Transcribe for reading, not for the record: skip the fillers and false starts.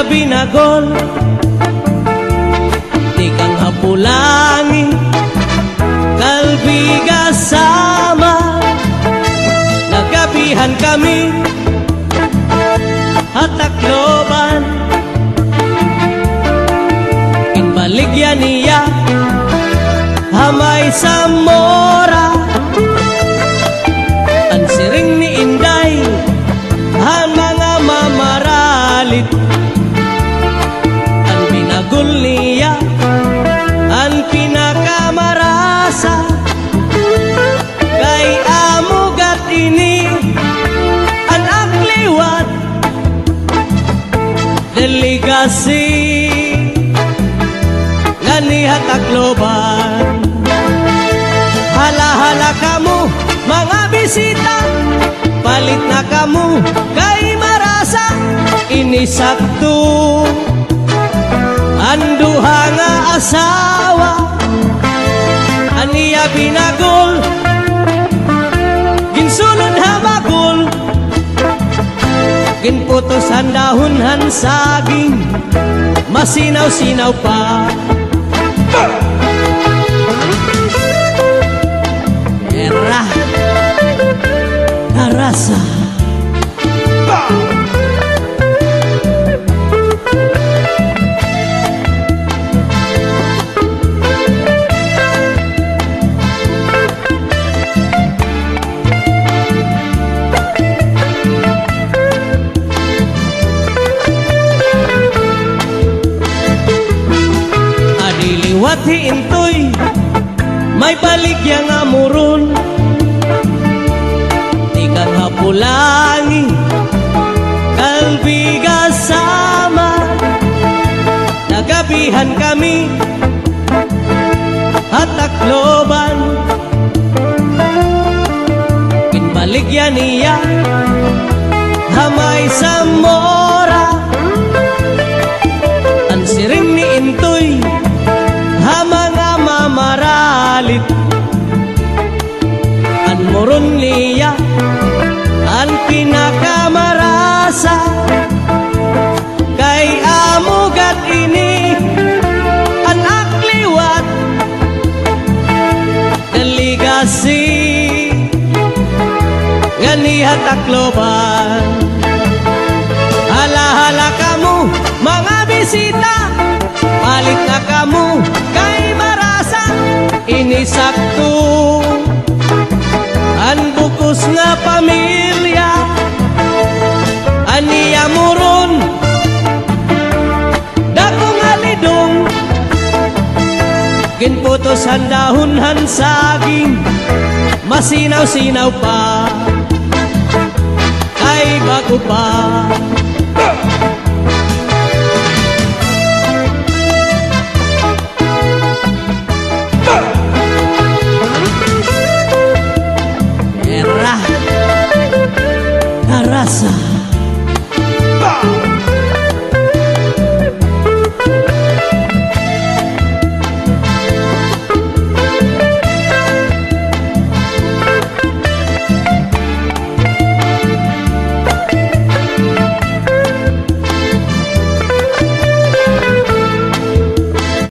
binagol, di kang hapulangi, kalbiga sama. Nagabihan kami, hatakloban, kinbaligyan niya, hamay sa mora. Ang siring ni Inday, ang mga mamaralit. Ang binagol niya, ang pinakamarasa. Kay amugat ini, ang akliwat, delikasi, ganihat akloban. Hala-hala kamu, mga bisita, palit na kamu, kay marasa. Inisakto, anduha nga asawa, aniya binagol, ginsulod habagol, ginputos ang dahon saging, masinaw-sinaw pa. Era karasa. Adiliwat hiintoy, may baligya nga muron, di kang hapulangi, kalbiga sama. Nagabihan kami, hatakloban, kinbaligyan niya, hamay sa mora. Ang siring ni Intoy, mga mamaralit. Ang moron niya, ang pinakamarasa. Kay amugat ini, ang akliwat, delikasi, ganihat akloban. Hala-hala kamu, mga bisita, palit na kamu, kay marasa. Inisakto, ang bukos nga pamilya, aniya muron, dakong alidong, ginputos ang dahon saging, masinaw-sinaw pa, ay bago pa.